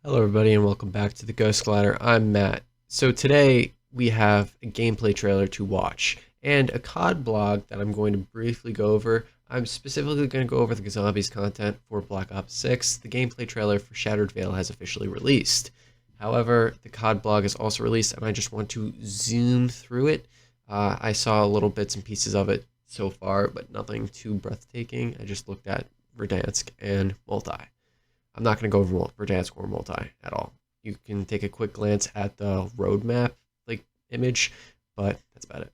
Hello everybody and welcome back to the Ghost Glider. I'm Matt. So today we have a gameplay trailer to watch and a COD blog that I'm going to briefly go over. I'm specifically going to go over the zombies content for Black Ops 6. The gameplay trailer for Shattered Veil has officially released. However, the COD blog is also released and I just want to zoom through it. I saw little bits and pieces of it so far, but nothing too breathtaking. I just looked at Verdansk and Multi. I'm not going to go over Verdansk or Multi at all. You can take a quick glance at the roadmap image, but that's about it.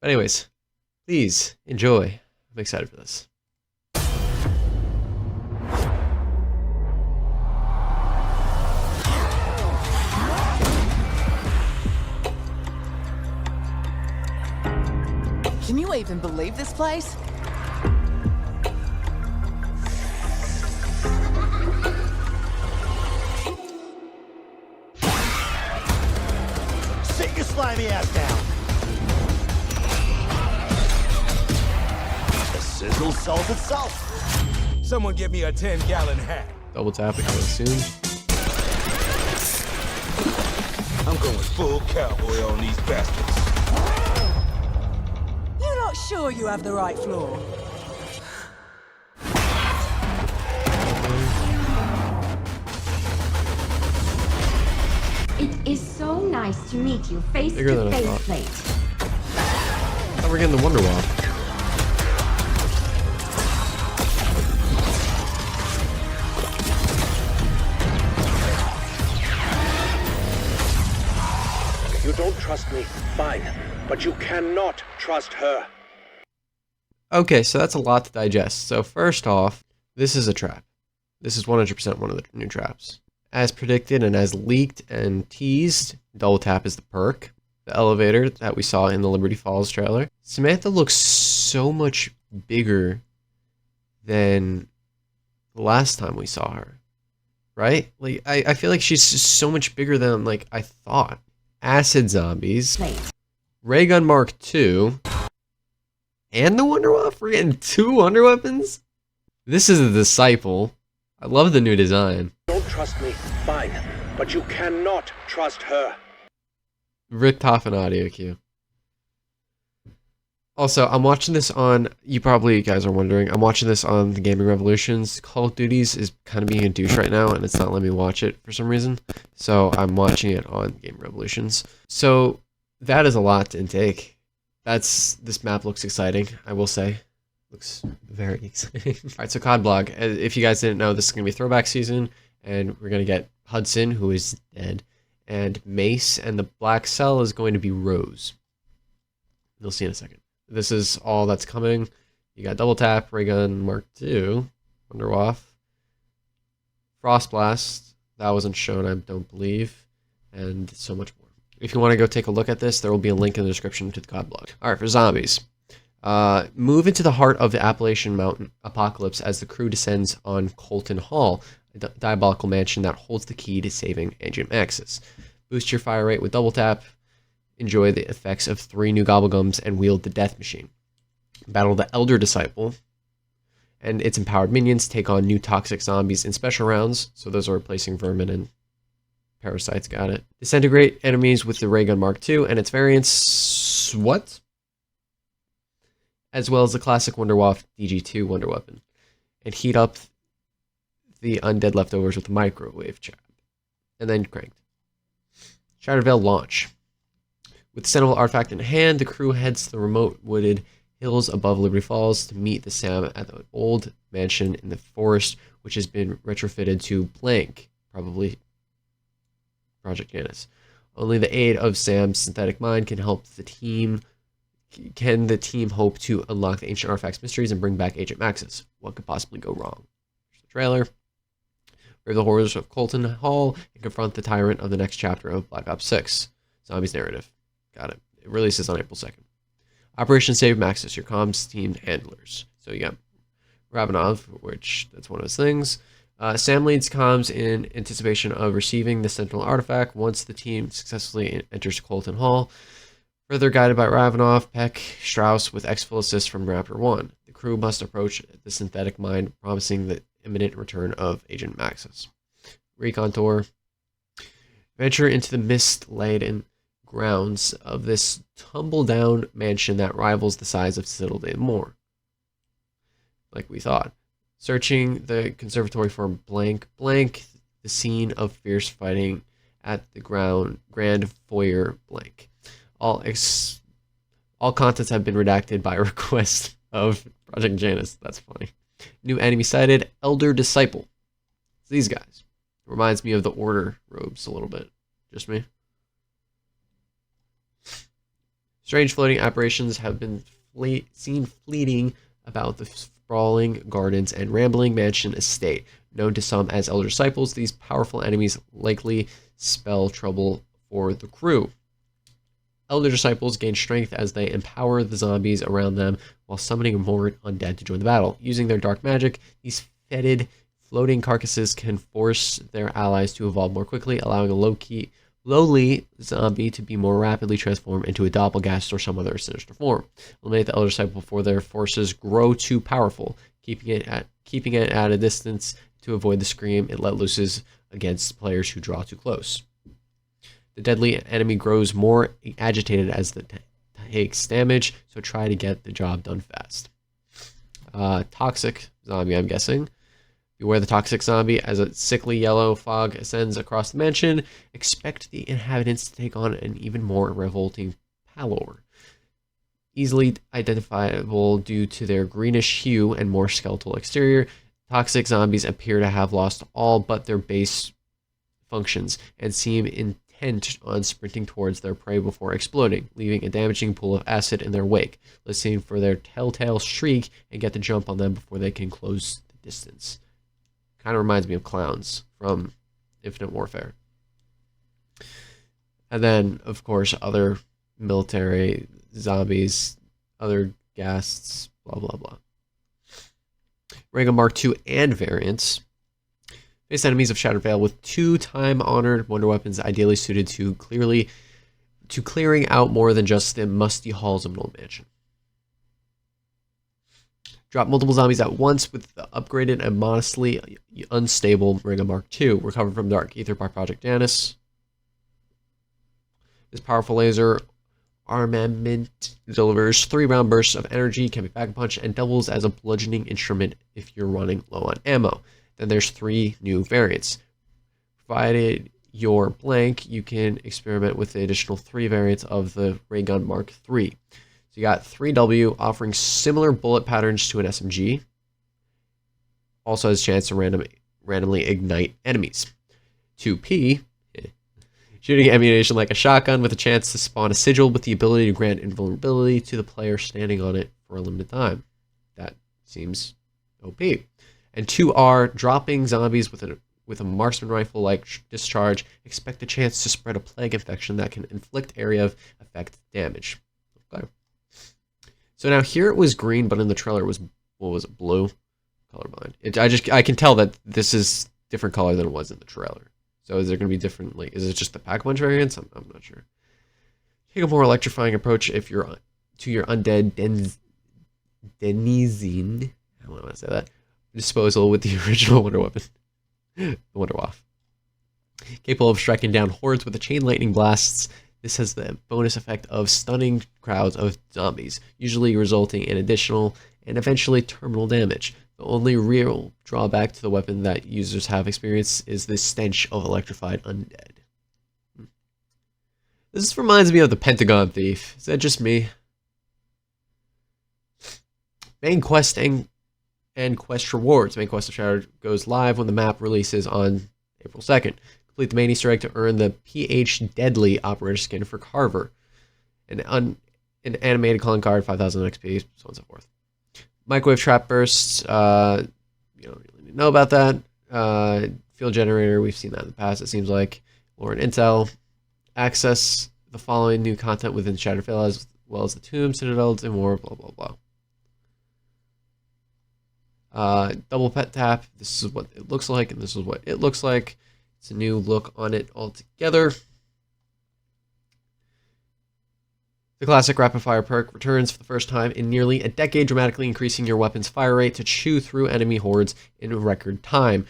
But anyways, please enjoy. I'm excited for this. Can you even believe this place? Sit your slimy ass down. The sizzle sells itself. Someone give me a 10-gallon hat. Double tap it coming soon. I'm going full cowboy on these bastards. You're not sure you have the right floor? It is so nice to meet you face Bigger to than I face, thought. Plate. I thought we're getting the Wonder Wall. You don't trust me, fine. But you cannot trust her. Okay, so that's a lot to digest. So first off, this is a trap. This is 100% one of the new traps. As predicted and as leaked and teased, double tap is the perk. The elevator that we saw in the Liberty Falls trailer. Samantha looks so much bigger than the last time we saw her. Right? Like, I feel like she's just so much bigger than, like, I thought. Acid zombies. Plate. Ray Gun Mark II. And the Wonder Waff? We're getting two Wonder Weapons? This is a Disciple. I love the new design. Don't trust me, fine. But you cannot trust her. Ripped off an audio cue. Also, I'm watching this on, you guys are wondering, I'm watching this on the Gaming Revolutions. Call of Duties is kind of being a douche right now, and it's not letting me watch it for some reason. So I'm watching it on Gaming Revolutions. So that is a lot to intake. This map looks exciting, I will say. Looks very exciting. Alright, so COD blog. If you guys didn't know, this is going to be throwback season, and we're going to get Hudson, who is dead, and Mace, and the Black Cell is going to be Rose. You'll see in a second. This is all that's coming. You got Double Tap, Ray Gun Mark II, Wonder Waff, Frost Blast, that wasn't shown, I don't believe, and so much more. If you want to go take a look at this, there will be a link in the description to the COD blog. Alright, for zombies. Move into the heart of the Appalachian Mountain apocalypse as the crew descends on Colton Hall, a diabolical mansion that holds the key to saving Agent Maxis. Boost your fire rate with Double Tap. Enjoy the effects of 3 new Gobblegums and wield the Death Machine. Battle the Elder Disciple and its empowered minions. Take on new toxic zombies in special rounds. So those are replacing Vermin and Parasites. Got it. Disintegrate enemies with the Ray Gun Mark II and its variants. What? As well as the classic Wonder Waff DG2 Wonder Weapon. And heat up the undead leftovers with the microwave trap. And then cranked. Shattered Veil launch. With the Sentinel artifact in hand, the crew heads to the remote wooded hills above Liberty Falls to meet the Sam at the old mansion in the forest, which has been retrofitted to blank, probably Project Janus. Only the aid of Sam's synthetic mind can help the team. Can the team hope to unlock the ancient artifacts mysteries and bring back Agent Maxis? What could possibly go wrong? Here's the trailer. Brave the horrors of Colton Hall and confront the tyrant of the next chapter of Black Ops 6. Zombies narrative. Got it. It releases on April 2nd. Operation Save Maxis, your comms team handlers. So you got Ravenov, which that's one of his things. Sam leads comms in anticipation of receiving the Sentinel artifact once the team successfully enters Colton Hall. Further guided by Ravenov, Peck, Strauss with exfil assist from Raptor 1. The crew must approach the synthetic mind, promising the imminent return of Agent Maxis. recon tour. Venture into the mist-laden grounds of this tumble-down mansion that rivals the size of Citadel Moore. Like we thought. Searching the conservatory for blank, the scene of fierce fighting at the grand foyer blank. All contents have been redacted by request of Project Janus. That's funny. New enemy sighted, Elder Disciple. It's these guys. Reminds me of the Order robes a little bit. Just me. Strange floating apparitions have been seen fleeting about the sprawling gardens and rambling mansion estate. Known to some as Elder Disciples, these powerful enemies likely spell trouble for the crew. Elder Disciples gain strength as they empower the zombies around them while summoning more undead to join the battle. Using their dark magic, these fetid, floating carcasses can force their allies to evolve more quickly, allowing a lowly zombie to be more rapidly transformed into a doppelganger or some other sinister form. Eliminate the Elder Disciple before their forces grow too powerful, keeping it at a distance to avoid the scream it let loose against players who draw too close. The deadly enemy grows more agitated as it takes damage, so try to get the job done fast. Toxic zombie, I'm guessing. Beware the toxic zombie. As a sickly yellow fog ascends across the mansion, expect the inhabitants to take on an even more revolting pallor. Easily identifiable due to their greenish hue and more skeletal exterior, toxic zombies appear to have lost all but their base functions and seem intent on sprinting towards their prey before exploding, leaving a damaging pool of acid in their wake. Listening for their telltale shriek and get the jump on them before they can close the distance. Kind of reminds me of clowns from Infinite Warfare. And then, of course, other military zombies, other ghasts, blah, blah, blah. Raygun Mark II and variants. Face enemies of Shattered Vale with 2 time-honored wonder weapons ideally suited to clearing out more than just the musty halls of an old mansion. Drop multiple zombies at once with the upgraded and modestly unstable Raygun Mark II. Recovered from Dark Ether by Project Janus. This powerful laser armament delivers 3-round bursts of energy, can be back punched, and doubles as a bludgeoning instrument if you're running low on ammo. Then there's 3 new variants. Provided you're blank, you can experiment with the additional 3 variants of the Raygun Mark III. So you got 3W offering similar bullet patterns to an SMG. Also has a chance to randomly ignite enemies. 2P, shooting ammunition like a shotgun with a chance to spawn a sigil with the ability to grant invulnerability to the player standing on it for a limited time. That seems OP. And 2R, dropping zombies with a marksman rifle-like discharge, expect a chance to spread a plague infection that can inflict area of effect damage. Okay. So now here it was green, but in the trailer it was, what was it, blue? Colorblind. I can tell that this is different color than it was in the trailer. So is there going to be different, like, is it just the Pack-a-Punch variants? I'm not sure. Take a more electrifying approach if you're to your undead denizen. I don't want to say that. Disposal with the original wonder weapon, the Wonder Waff. Capable of striking down hordes with the chain lightning blasts, this has the bonus effect of stunning crowds of zombies, usually resulting in additional and eventually terminal damage. The only real drawback to the weapon that users have experienced is the stench of electrified undead. This reminds me of the Pentagon Thief. Is that just me? Main quest and quest rewards. Main quest of Shattered goes live when the map releases on April 2nd. Complete the main Easter egg to earn the PH Deadly Operator skin for Carver. An animated calling card, 5,000 XP, so on and so forth. Microwave trap bursts. You don't really need to know about that. Field generator, we've seen that in the past, it seems like. Lore and intel. Access the following new content within Shattered Vale as well as the Tomb, Citadel, and more, blah, blah, blah. Double pet tap. This is what it looks like, and this is what it looks like. It's a new look on it altogether. The classic rapid fire perk returns for the first time in nearly a decade, dramatically increasing your weapon's fire rate to chew through enemy hordes in record time,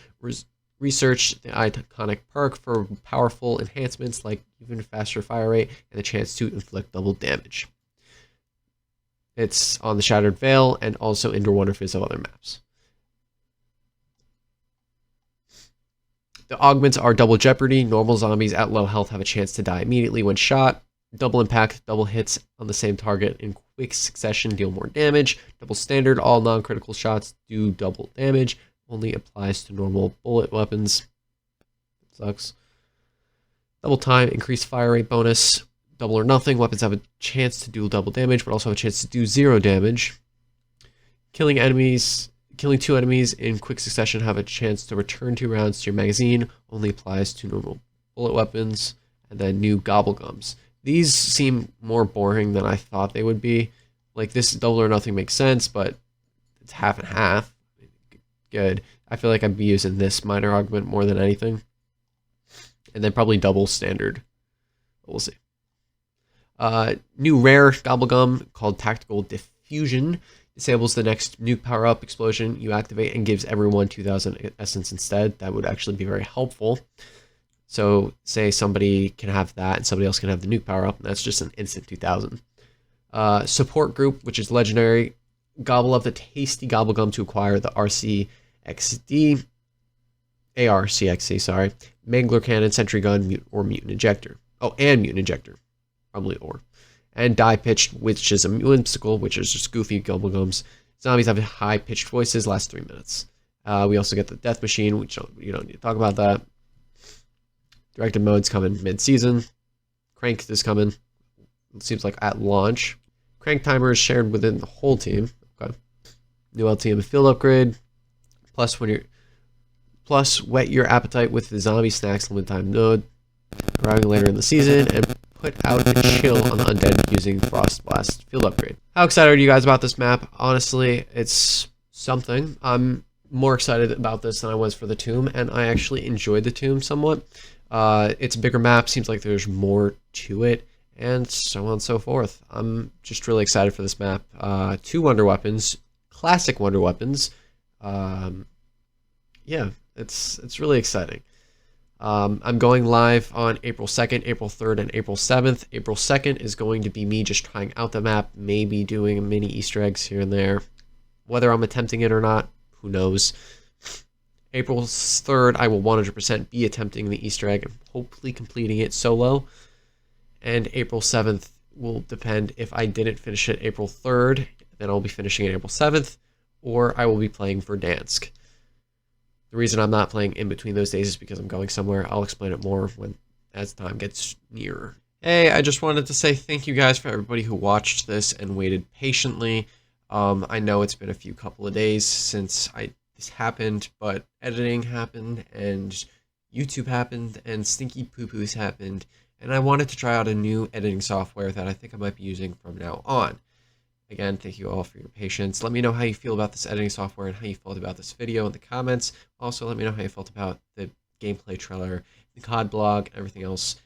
Research the iconic perk for powerful enhancements like even faster fire rate and the chance to inflict double damage. It's on the Shattered Vale and also Indoor Wonder Fizz of other maps. The augments are double jeopardy. Normal zombies at low health have a chance to die immediately when shot. Double impact, double hits on the same target in quick succession deal more damage. Double standard, all non-critical shots do double damage. Only applies to normal bullet weapons. Sucks. Double time, increased fire rate bonus. Double or nothing, weapons have a chance to do double damage, but also have a chance to do 0 damage. Killing 2 enemies in quick succession have a chance to return 2 rounds to your magazine. Only applies to normal bullet weapons. And then new Gobblegums. These seem more boring than I thought they would be. Like, this double or nothing makes sense, but it's half and half. Good. I feel like I'd be using this minor augment more than anything. And then probably double standard. But we'll see. New rare Gobblegum called Tactical Diffusion. Disables the next nuke power-up explosion you activate and gives everyone 2,000 essence instead. That would actually be very helpful. So say somebody can have that and somebody else can have the nuke power-up, and that's just an instant 2,000. Support group, which is legendary. Gobble up the tasty Gobblegum to acquire the ARCXD, sorry. Mangler Cannon, Sentry Gun, or Mutant Injector. Oh, and Mutant Injector. Probably or. And Die Pitched, which is a whimsical, which is just goofy Gobblegums. Zombies have high-pitched voices, last 3 minutes. We also get the Death Machine, which you don't need to talk about that. Directed mode's coming mid-season. Crank is coming. It seems like at launch. Crank timer is shared within the whole team. Okay. New LTM field upgrade. Plus whet your appetite with the zombie snacks limited time node. Arriving later in the season and put out a chill on the undead using Frost Blast field upgrade. How excited are you guys about this map? Honestly, it's something. I'm more excited about this than I was for the Tomb, and I actually enjoyed the Tomb somewhat. It's a bigger map, seems like there's more to it, and so on and so forth. I'm just really excited for this map. 2 wonder weapons, classic wonder weapons. Yeah, it's really exciting. I'm going live on April 2nd, April 3rd, and April 7th. April 2nd is going to be me just trying out the map, maybe doing a mini Easter eggs here and there. Whether I'm attempting it or not, who knows. April 3rd, I will 100% be attempting the Easter egg and hopefully completing it solo. And April 7th will depend if I didn't finish it April 3rd, then I'll be finishing it April 7th, or I will be playing Verdansk. The reason I'm not playing in between those days is because I'm going somewhere. I'll explain it more as time gets nearer. Hey, I just wanted to say thank you guys for everybody who watched this and waited patiently. I know it's been a couple of days since this happened, but editing happened, and YouTube happened, and Stinky Poo Poos happened, and I wanted to try out a new editing software that I think I might be using from now on. Again, thank you all for your patience. Let me know how you feel about this editing software and how you felt about this video in the comments. Also, let me know how you felt about the gameplay trailer, the COD blog, and everything else.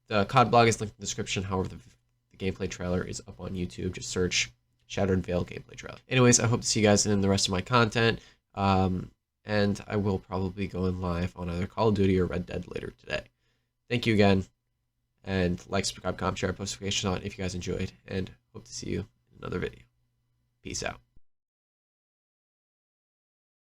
The COD blog is linked in the description. However, the gameplay trailer is up on YouTube. Just search Shattered Vale gameplay trailer. Anyways, I hope to see you guys in the rest of my content. And I will probably be going live on either Call of Duty or Red Dead later today. Thank you again. And like, subscribe, comment, share, post notifications on if you guys enjoyed. And hope to see you in another video. Peace out.